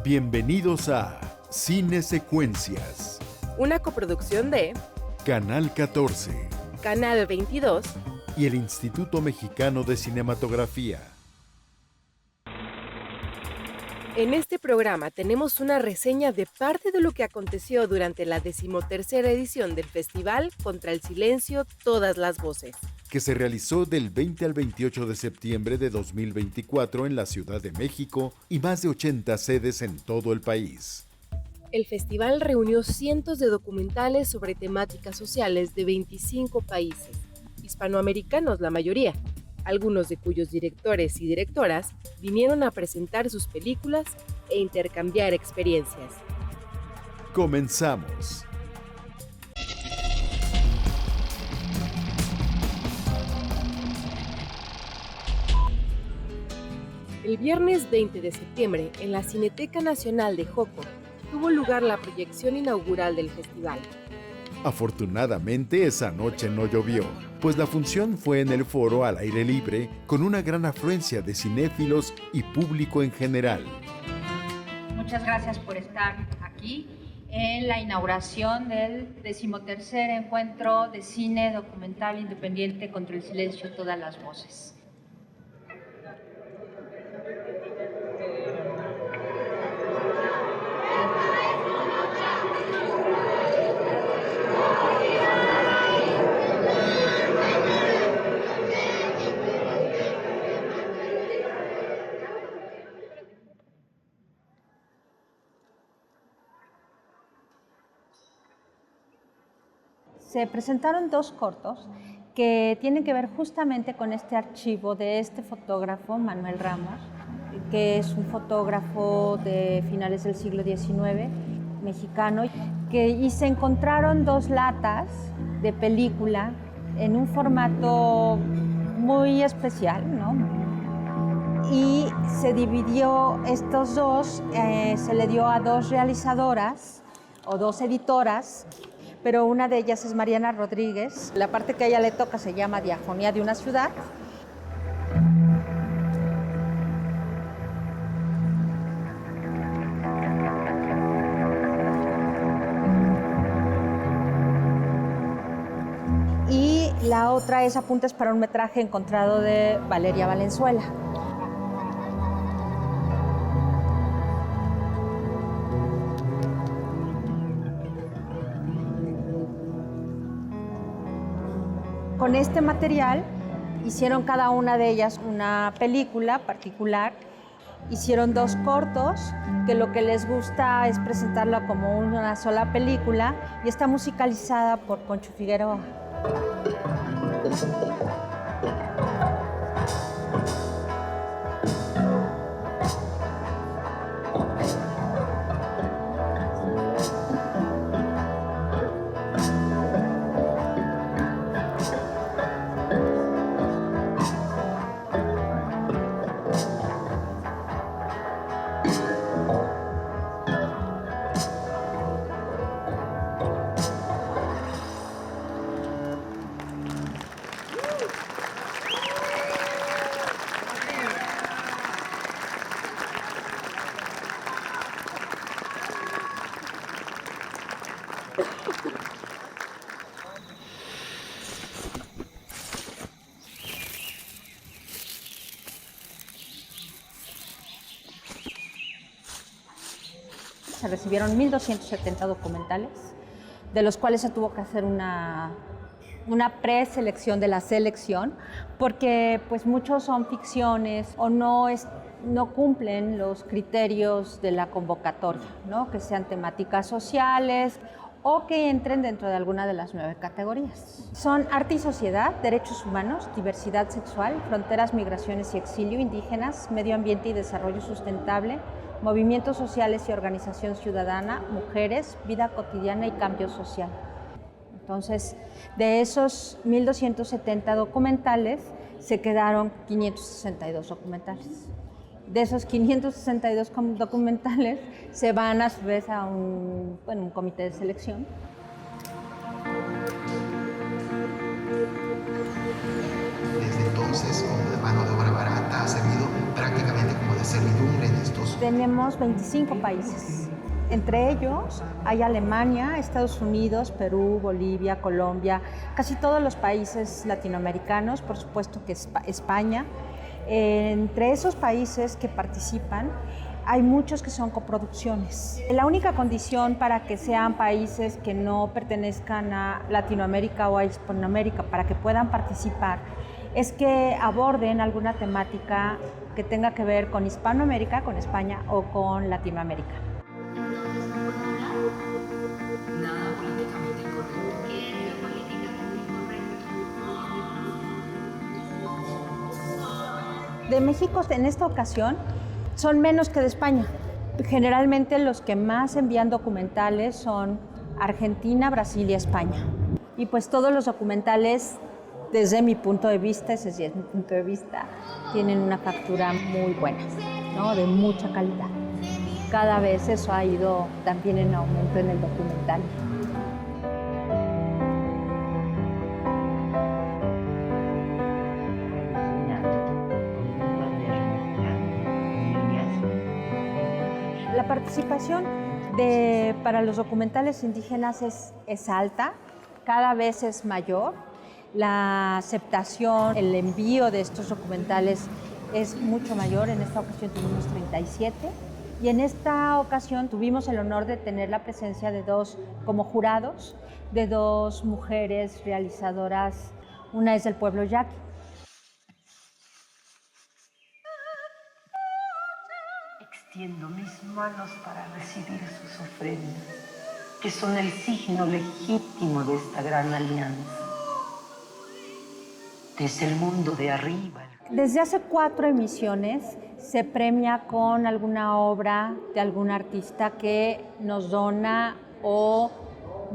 Bienvenidos a Cine Secuencias, una coproducción de Canal 14, Canal 22 y el Instituto Mexicano de Cinematografía. En este programa tenemos una reseña de parte de lo que aconteció durante la 13ª edición del Festival Contra el Silencio, Todas las Voces, que se realizó del 20 al 28 de septiembre de 2024 en la Ciudad de México y más de 80 sedes en todo el país. El festival reunió cientos de documentales sobre temáticas sociales de 25 países, hispanoamericanos la mayoría, algunos de cuyos directores y directoras vinieron a presentar sus películas e intercambiar experiencias. Comenzamos. El viernes 20 de septiembre, en la Cineteca Nacional de Joco, tuvo lugar la proyección inaugural del festival. Afortunadamente esa noche no llovió, pues la función fue en el foro al aire libre con una gran afluencia de cinéfilos y público en general. Muchas gracias por estar aquí en la inauguración del 13º Encuentro de Cine Documental Independiente contra el Silencio, Todas las Voces. Se presentaron dos cortos que tienen que ver justamente con este archivo de este fotógrafo, Manuel Ramos, que es un fotógrafo de finales del siglo XIX, mexicano, y se encontraron dos latas de película en un formato muy especial, ¿no? Y se dividió estos dos, se le dio a dos realizadoras o dos editoras, pero una de ellas es Mariana Rodríguez. La parte que a ella le toca se llama Diafonía de una ciudad. Y la otra es Apuntes para un metraje encontrado de Valeria Valenzuela. Con este material hicieron cada una de ellas una película particular, hicieron dos cortos, que lo que les gusta es presentarla como una sola película, y está musicalizada por Poncho Figueroa. Se recibieron 1.270 documentales, de los cuales se tuvo que hacer una preselección de la selección, porque pues muchos son ficciones o no cumplen los criterios de la convocatoria, ¿no? Que sean temáticas sociales o que entren dentro de alguna de las 9 categorías. Son arte y sociedad, derechos humanos, diversidad sexual, fronteras, migraciones y exilio, indígenas, medio ambiente y desarrollo sustentable, movimientos sociales y organización ciudadana, mujeres, vida cotidiana y cambio social. Entonces, de esos 1.270 documentales, se quedaron 562 documentales. De esos 562 documentales, se van a su vez a un comité de selección. Desde entonces, como de mano de obra barata, ha servido prácticamente como de servidumbre en estos Tenemos 25 países. Entre ellos hay Alemania, Estados Unidos, Perú, Bolivia, Colombia, casi todos los países latinoamericanos, por supuesto que España. Entre esos países que participan, hay muchos que son coproducciones. La única condición para que sean países que no pertenezcan a Latinoamérica o a Hispanoamérica, para que puedan participar, es que aborden alguna temática que tenga que ver con Hispanoamérica, con España o con Latinoamérica. Nada políticamente incorrecto. ¿Qué es lo políticamente incorrecto? De México en esta ocasión son menos que de España. Generalmente los que más envían documentales son Argentina, Brasil y España. Y pues todos los documentales, desde mi punto de vista, ese sí es mi punto de vista, tienen una factura muy buena, ¿no? De mucha calidad. Cada vez eso ha ido también en aumento en el documental. La participación para los documentales indígenas es alta, cada vez es mayor. La aceptación, el envío de estos documentales es mucho mayor. En esta ocasión tuvimos 37 y en esta ocasión tuvimos el honor de tener la presencia como jurados, de dos mujeres realizadoras. Una es del pueblo yaqui. Extiendo mis manos para recibir sus ofrendas, que son el signo legítimo de esta gran alianza. Desde el mundo de arriba. Desde hace 4 emisiones se premia con alguna obra de algún artista que nos dona o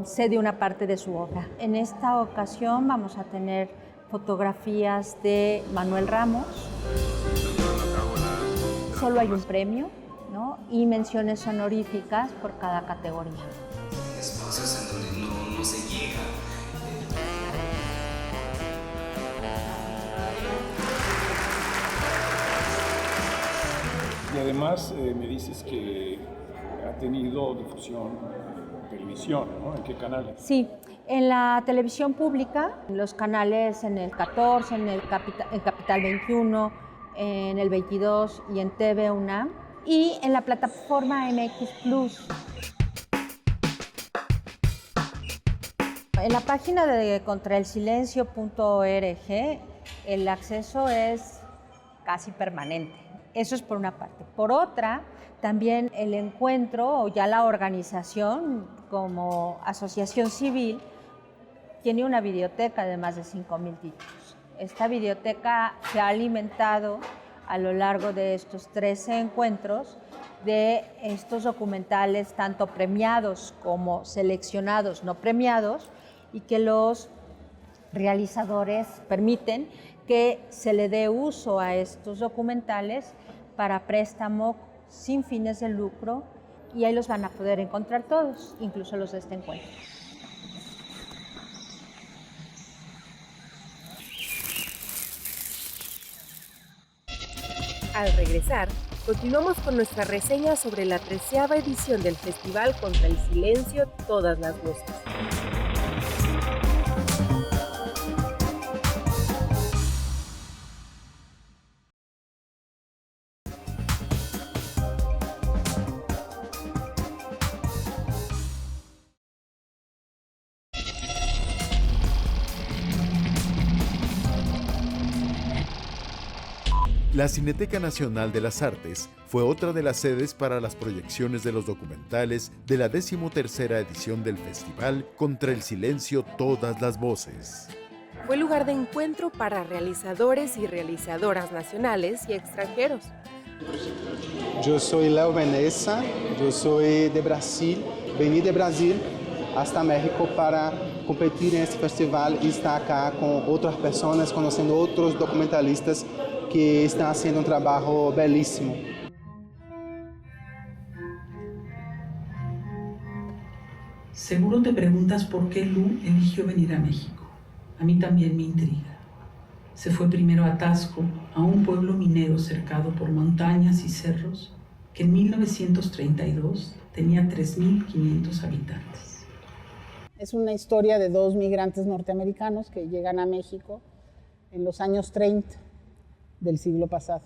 cede una parte de su obra. En esta ocasión vamos a tener fotografías de Manuel Ramos. Solo hay un premio, ¿no? Y menciones honoríficas por cada categoría. Espacios en donde no se llega. Y además me dices que ha tenido difusión en televisión, ¿no? ¿En qué canales? Sí, en la televisión pública, en los canales en el 14, en Capital 21, en el 22 y en TV UNAM, y en la plataforma MX Plus. En la página de contraelsilencio.org el acceso es casi permanente. Eso es por una parte. Por otra, también el encuentro o ya la organización como asociación civil tiene una videoteca de más de 5,000 títulos. Esta videoteca se ha alimentado a lo largo de estos 13 encuentros de estos documentales tanto premiados como seleccionados no premiados, y que los realizadores permiten que se le dé uso a estos documentales para préstamo sin fines de lucro, y ahí los van a poder encontrar todos, incluso los de este encuentro. Al regresar, continuamos con nuestra reseña sobre la 13ª edición del Festival Contra el Silencio, Todas las Voces. La Cineteca Nacional de las Artes fue otra de las sedes para las proyecciones de los documentales de la 13ª edición del Festival Contra el Silencio, Todas las Voces. Fue lugar de encuentro para realizadores y realizadoras nacionales y extranjeros. Yo soy Leo Veneza, yo soy de Brasil, vení de Brasil hasta México para competir en este festival y estar acá con otras personas, conociendo otros documentalistas que están haciendo un trabajo belísimo. Seguro te preguntas por qué Lu eligió venir a México. A mí también me intriga. Se fue primero a Taxco, a un pueblo minero cercado por montañas y cerros, que en 1932 tenía 3.500 habitantes. Es una historia de 2 migrantes norteamericanos que llegan a México en los años 30 del siglo pasado.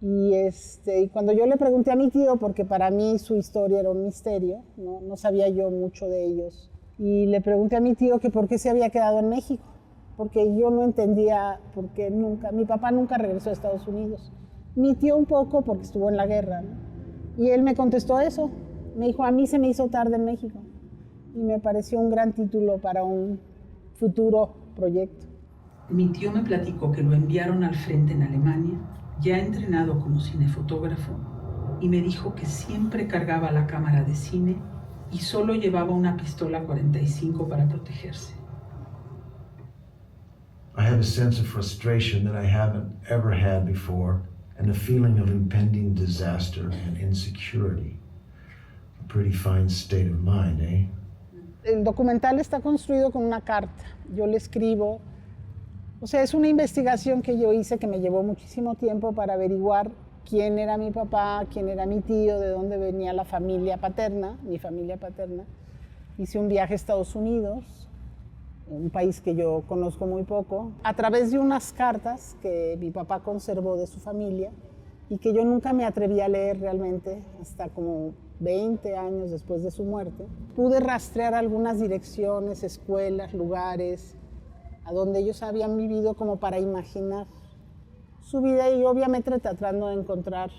Y cuando yo le pregunté a mi tío, porque para mí su historia era un misterio, no sabía yo mucho de ellos, y le pregunté a mi tío que por qué se había quedado en México, porque yo no entendía por qué mi papá nunca regresó a Estados Unidos. Mi tío un poco porque estuvo en la guerra, ¿no? Y él me contestó eso. Me dijo, a mí se me hizo tarde en México. Y me pareció un gran título para un futuro proyecto. Mi tío me platicó que lo enviaron al frente en Alemania, ya entrenado como cinefotógrafo, y me dijo que siempre cargaba la cámara de cine y solo llevaba una pistola 45 para protegerse. I have a sense of frustration that I haven't ever had before, and a feeling of impending disaster and insecurity. A pretty fine state of mind, eh? El documental está construido con una carta. Yo le escribo. O sea, es una investigación que yo hice que me llevó muchísimo tiempo para averiguar quién era mi papá, quién era mi tío, de dónde venía la familia paterna, mi familia paterna. Hice un viaje a Estados Unidos, un país que yo conozco muy poco, a través de unas cartas que mi papá conservó de su familia y que yo nunca me atreví a leer realmente hasta como 20 años después de su muerte. Pude rastrear algunas direcciones, escuelas, lugares a donde ellos habían vivido como para imaginar su vida y obviamente tratando de encontrar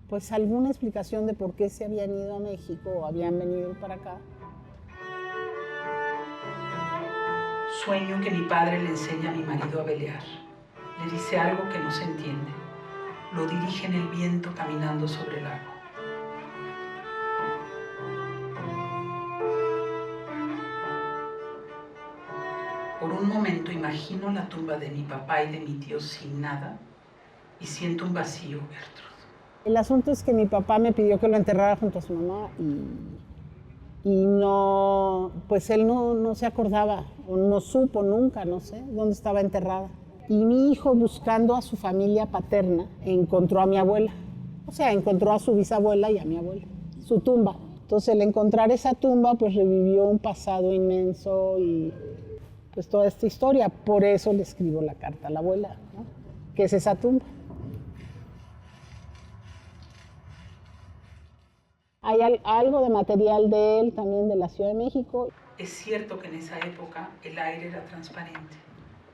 pues alguna explicación de por qué se habían ido a México o habían venido para acá. Sueño que mi padre le enseña a mi marido a velear. Le dice algo que no se entiende. Lo dirige en el viento caminando sobre el agua. Por un momento imagino la tumba de mi papá y de mi tío sin nada y siento un vacío, Gertrude. El asunto es que mi papá me pidió que lo enterrara junto a su mamá y no, pues él no se acordaba o no supo nunca, no sé, dónde estaba enterrada. Y mi hijo, buscando a su familia paterna, encontró a mi abuela. O sea, encontró a su bisabuela y a mi abuela, su tumba. Entonces, al encontrar esa tumba, pues revivió un pasado inmenso y pues toda esta historia. Por eso le escribo la carta a la abuela, ¿no? Que es esa tumba. Hay algo de material de él, también de la Ciudad de México. Es cierto que en esa época el aire era transparente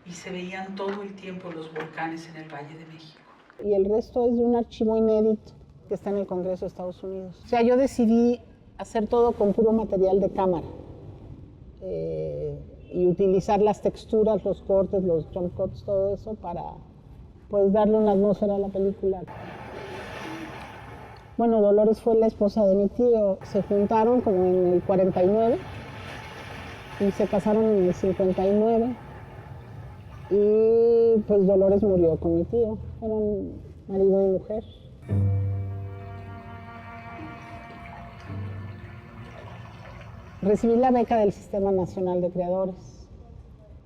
y se veían todo el tiempo los volcanes en el Valle de México. Y el resto es de un archivo inédito que está en el Congreso de Estados Unidos. O sea, yo decidí hacer todo con puro material de cámara y utilizar las texturas, los cortes, los jump cuts, todo eso para pues darle una atmósfera a la película. Bueno, Dolores fue la esposa de mi tío. Se juntaron como en el 49 y se casaron en el 59. Y pues Dolores murió con mi tío. Fueron marido y mujer. Recibí la beca del Sistema Nacional de Creadores.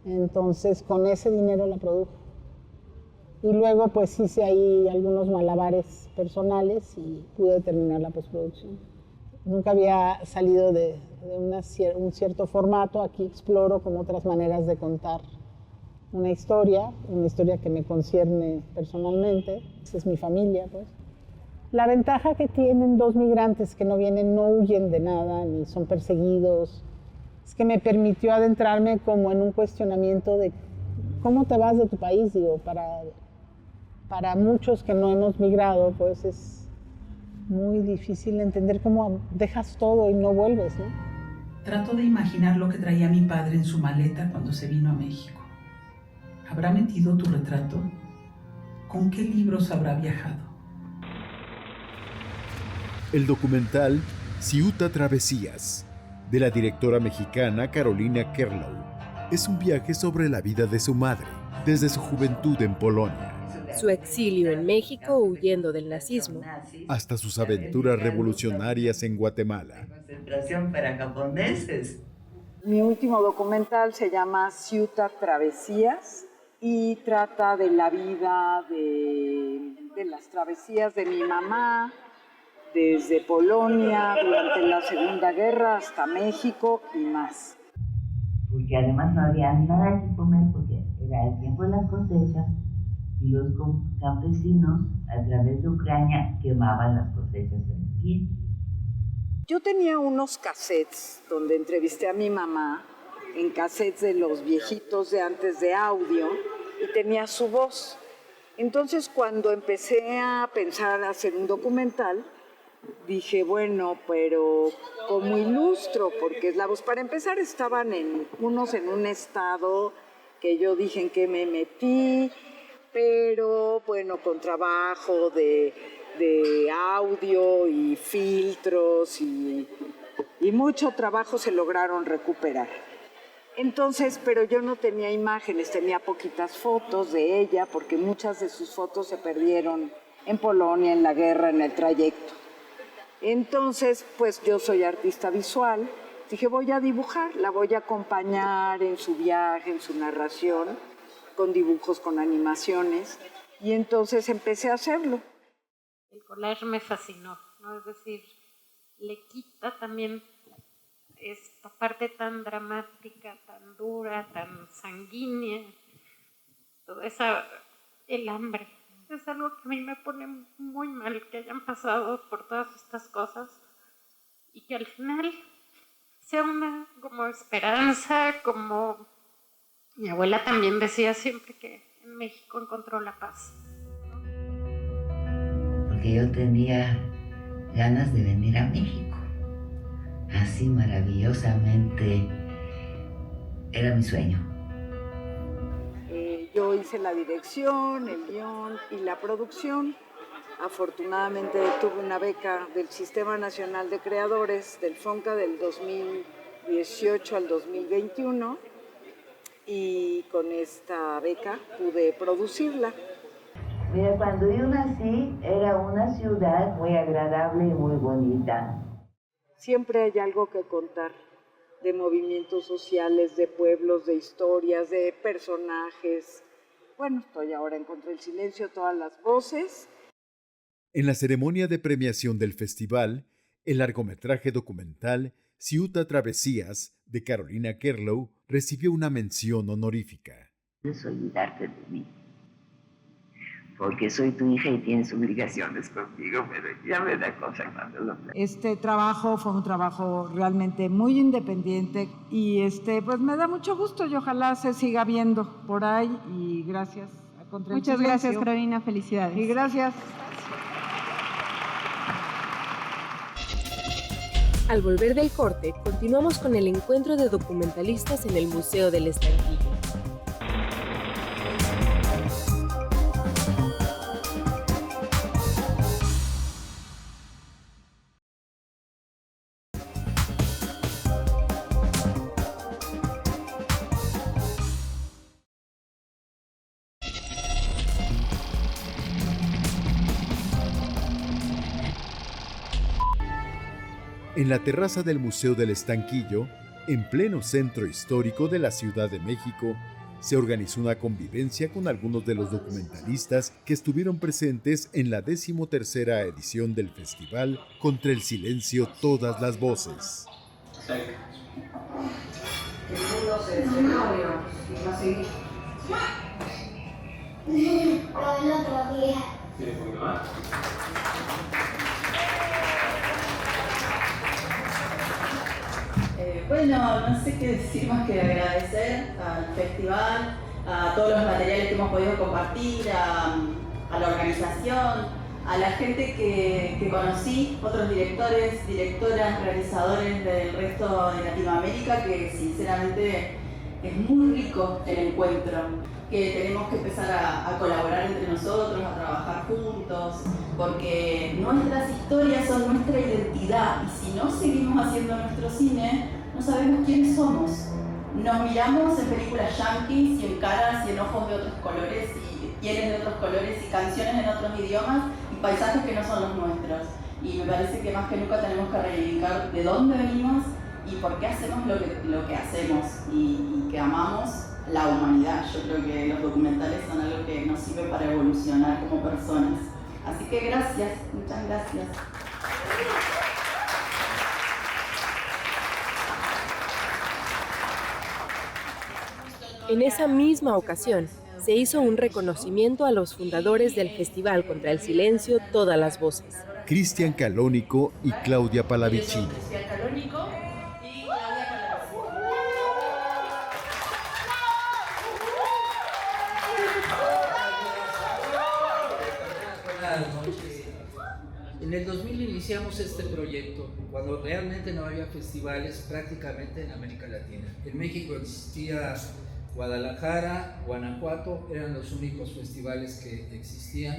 Entonces, con ese dinero la produje. Y luego pues hice ahí algunos malabares personales y pude terminar la postproducción. Nunca había salido de un cierto formato. Aquí exploro como otras maneras de contar una historia que me concierne personalmente. Esa es mi familia, pues. La ventaja que tienen 2 migrantes que no huyen de nada, ni son perseguidos, es que me permitió adentrarme como en un cuestionamiento de cómo te vas de tu país, digo, para muchos que no hemos migrado, pues es muy difícil entender cómo dejas todo y no vuelves, ¿no? Trato de imaginar lo que traía mi padre en su maleta cuando se vino a México. ¿Habrá metido tu retrato? ¿Con qué libros habrá viajado? El documental Ciuta Travesías, de la directora mexicana Carolina Kerlau, es un viaje sobre la vida de su madre, desde su juventud en Polonia, su exilio en México huyendo del nazismo, hasta sus aventuras revolucionarias en Guatemala. Concentración para japoneses. Mi último documental se llama Ciuta Travesías y trata de la vida de las travesías de mi mamá, desde Polonia durante la Segunda Guerra hasta México y más. Porque además no había nada que comer porque era el tiempo de las cosechas y los campesinos a través de Ucrania quemaban las cosechas en pie. Yo tenía unos cassettes donde entrevisté a mi mamá, en cassettes de los viejitos de antes de audio, y tenía su voz. Entonces, cuando empecé a pensar hacer un documental, dije, bueno, pero ¿cómo ilustro? Porque es la voz. Para empezar, estaban unos en un estado que yo dije en qué me metí, pero bueno, con trabajo de audio y filtros y mucho trabajo se lograron recuperar. Entonces, pero yo no tenía imágenes, tenía poquitas fotos de ella, porque muchas de sus fotos se perdieron en Polonia, en la guerra, en el trayecto. Entonces, pues yo soy artista visual, dije voy a dibujar, la voy a acompañar en su viaje, en su narración, con dibujos, con animaciones, y entonces empecé a hacerlo. El collage me fascinó, ¿no? Es decir, le quita también esta parte tan dramática, tan dura, tan sanguínea, toda el hambre. Es algo que a mí me pone muy mal que hayan pasado por todas estas cosas y que al final sea una como esperanza, como mi abuela también decía siempre que en México encontró la paz. Porque yo tenía ganas de venir a México, así maravillosamente, era mi sueño. Yo hice la dirección, el guión y la producción. Afortunadamente tuve una beca del Sistema Nacional de Creadores, del FONCA, del 2018 al 2021, y con esta beca pude producirla. Mira, cuando yo nací era una ciudad muy agradable y muy bonita. Siempre hay algo que contar, de movimientos sociales, de pueblos, de historias, de personajes. Bueno, estoy ahora en Contra el Silencio, todas las voces. En la ceremonia de premiación del festival, el largometraje documental Ciutat Travesías, de Carolina Kerlow, recibió una mención honorífica. Es olvidarte de mí, porque soy tu hija y tienes obligaciones conmigo, pero ya me da cosa cuando lo platico. Este trabajo fue un trabajo realmente muy independiente y pues me da mucho gusto y ojalá se siga viendo por ahí, y gracias a Contra el Muchas Silencio. gracias, Carolina, felicidades. Y gracias. Al volver del corte, continuamos con el encuentro de documentalistas en el Museo del Estanquillo. En la terraza del Museo del Estanquillo, en pleno centro histórico de la Ciudad de México, se organizó una convivencia con algunos de los documentalistas que estuvieron presentes en la 13ª edición del festival Contra el Silencio, Todas las Voces. Bueno, no sé qué decir más que agradecer al festival, a todos los materiales que hemos podido compartir, a la organización, a la gente que conocí, otros directores, directoras, realizadores del resto de Latinoamérica, que sinceramente es muy rico el encuentro, que tenemos que empezar a colaborar entre nosotros, a trabajar juntos, porque nuestras historias son nuestra identidad y si no seguimos haciendo nuestro cine, no sabemos quiénes somos. Nos miramos en películas yanquis y en caras y en ojos de otros colores y pieles de otros colores y canciones en otros idiomas y paisajes que no son los nuestros. Y me parece que más que nunca tenemos que reivindicar de dónde venimos y por qué hacemos lo que hacemos y que amamos la humanidad. Yo creo que los documentales son algo que nos sirve para evolucionar como personas. Así que gracias, muchas gracias. En esa misma ocasión, se hizo un reconocimiento a los fundadores del Festival contra el Silencio, Todas las Voces. Cristian Calónico y Claudia Pallavicini. En el 2000 iniciamos este proyecto, cuando realmente no había festivales prácticamente en América Latina. En México existía Guadalajara, Guanajuato, eran los únicos festivales que existían.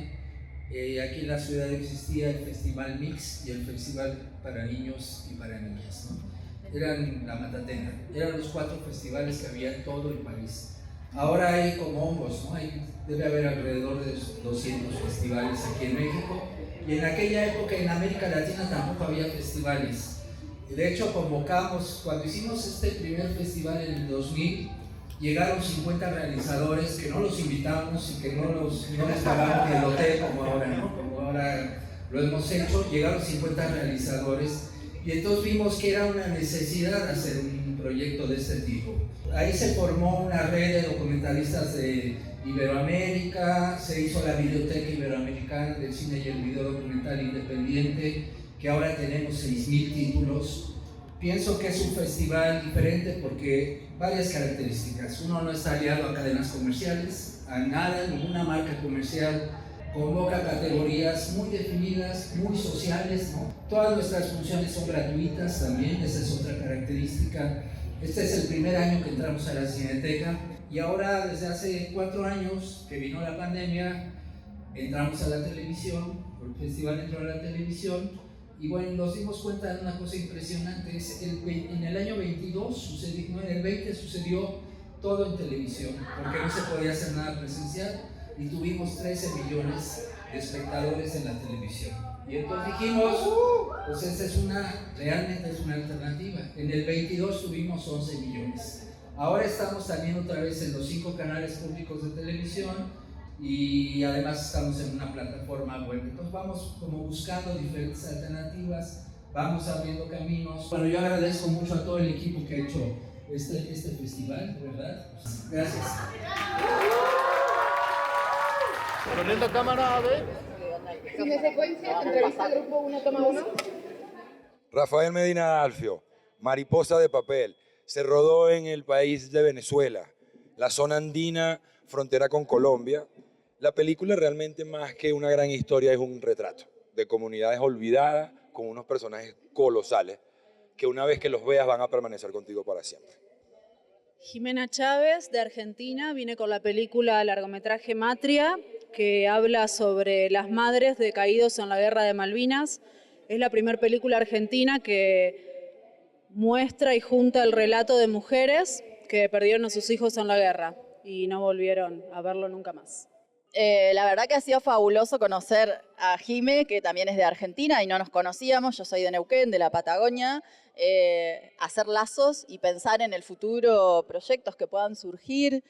Aquí en la ciudad existía el Festival Mix y el Festival para Niños y para Niñas, ¿no? Eran la Matatena, eran los 4 festivales que había en todo el país. Ahora hay como hongos, ¿no? Debe haber alrededor de 200 festivales aquí en México. Y en aquella época en América Latina tampoco había festivales. De hecho, convocamos, cuando hicimos este primer festival en el 2000, llegaron 50 realizadores que no los invitamos y que no les pagamos el hotel como ahora, ¿no? Como ahora lo hemos hecho. Llegaron 50 realizadores y entonces vimos que era una necesidad hacer un proyecto de este tipo. Ahí se formó una red de documentalistas de Iberoamérica, se hizo la Biblioteca Iberoamericana del Cine y el Video Documental Independiente, que ahora tenemos 6,000 títulos. Pienso que es un festival diferente porque varias características. Uno no está aliado a cadenas comerciales, a nada, ninguna marca comercial. Convoca categorías muy definidas, muy sociales, ¿no? Todas nuestras funciones son gratuitas también, esa es otra característica. Este es el primer año que entramos a la Cineteca. Y ahora, desde hace 4 años que vino la pandemia, entramos a la televisión, el festival entró a la televisión, y bueno, nos dimos cuenta de una cosa impresionante. En el año 22 sucedió, en el 20 sucedió todo en televisión, porque no se podía hacer nada presencial, y tuvimos 13 millones de espectadores en la televisión. Y entonces dijimos, pues esta realmente es una alternativa. En el 22 tuvimos 11 millones. Ahora estamos también otra vez en los 5 canales públicos de televisión y además estamos en una plataforma web. Entonces vamos como buscando diferentes alternativas, vamos abriendo caminos. Bueno, yo agradezco mucho a todo el equipo que ha hecho este festival, de verdad. Gracias. Poniendo cámara, a ver. Cine secuencia, entrevista grupo 1, toma 1. Rafael Medina Alfio, Mariposa de papel. Se rodó en el país de Venezuela, la zona andina, frontera con Colombia. La película realmente más que una gran historia es un retrato de comunidades olvidadas con unos personajes colosales que una vez que los veas van a permanecer contigo para siempre. Jimena Chávez, de Argentina, viene con la película largometraje Matria, que habla sobre las madres de caídos en la Guerra de Malvinas. Es la primera película argentina que muestra y junta el relato de mujeres que perdieron a sus hijos en la guerra y no volvieron a verlo nunca más. La verdad que ha sido fabuloso conocer a Jime, que también es de Argentina y no nos conocíamos. Yo soy de Neuquén, de la Patagonia. Hacer lazos y pensar en el futuro, proyectos que puedan surgir,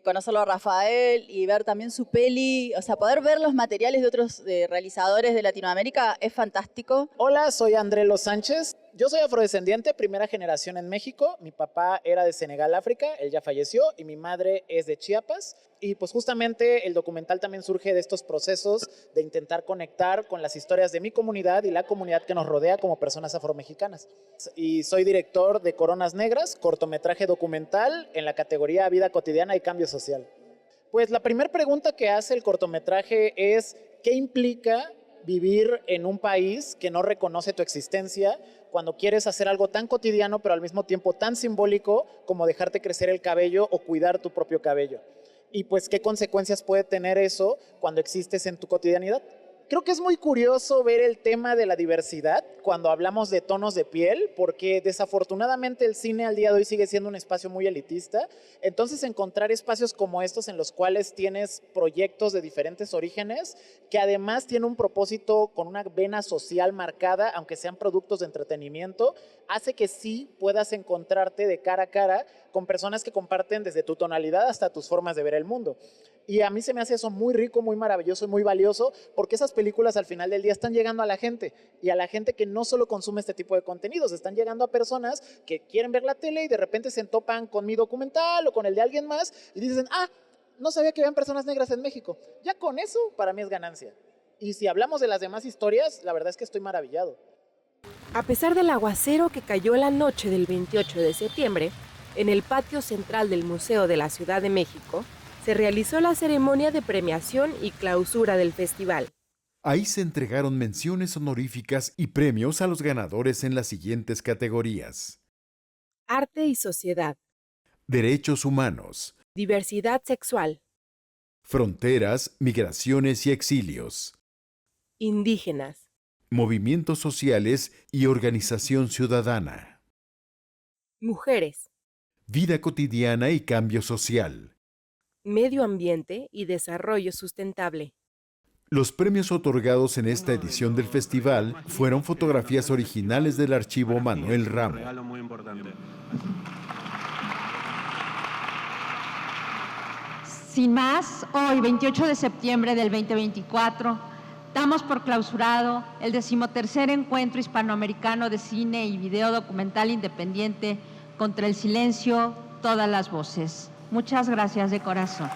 conocerlo a Rafael y ver también su peli, o sea, poder ver los materiales de otros realizadores de Latinoamérica es fantástico. Hola, soy André Los Sánchez. Yo soy afrodescendiente, primera generación en México. Mi papá era de Senegal, África, él ya falleció, y mi madre es de Chiapas. Y pues justamente el documental también surge de estos procesos de intentar conectar con las historias de mi comunidad y la comunidad que nos rodea como personas afromexicanas. Y soy director de Coronas Negras, cortometraje documental en la categoría Vida Cotidiana y Cambio Social. Pues la primera pregunta que hace el cortometraje es ¿qué implica vivir en un país que no reconoce tu existencia cuando quieres hacer algo tan cotidiano pero al mismo tiempo tan simbólico como dejarte crecer el cabello o cuidar tu propio cabello? Y pues qué consecuencias puede tener eso cuando existes en tu cotidianidad. Creo que es muy curioso ver el tema de la diversidad cuando hablamos de tonos de piel, porque desafortunadamente el cine al día de hoy sigue siendo un espacio muy elitista. Entonces encontrar espacios como estos en los cuales tienes proyectos de diferentes orígenes, que además tienen un propósito con una vena social marcada, aunque sean productos de entretenimiento, hace que sí puedas encontrarte de cara a cara con personas que comparten desde tu tonalidad hasta tus formas de ver el mundo. Y a mí se me hace eso muy rico, muy maravilloso y muy valioso, porque esas películas al final del día están llegando a la gente, y a la gente que no solo consume este tipo de contenidos, están llegando a personas que quieren ver la tele y de repente se entopan con mi documental o con el de alguien más y dicen, no sabía que habían personas negras en México. Ya con eso para mí es ganancia. Y si hablamos de las demás historias, la verdad es que estoy maravillado. A pesar del aguacero que cayó la noche del 28 de septiembre, en el patio central del Museo de la Ciudad de México, se realizó la ceremonia de premiación y clausura del festival. Ahí se entregaron menciones honoríficas y premios a los ganadores en las siguientes categorías: Arte y sociedad, Derechos humanos, diversidad sexual, fronteras, migraciones y exilios, indígenas, movimientos sociales y organización ciudadana, mujeres, vida cotidiana y cambio social. medio ambiente y desarrollo sustentable. Los premios otorgados en esta edición del festival fueron fotografías originales del archivo Manuel Ramo. Sin más, hoy, 28 de septiembre del 2024, damos por clausurado el 13º Encuentro Hispanoamericano de Cine y Video Documental Independiente contra el Silencio, Todas las Voces. Muchas gracias de corazón.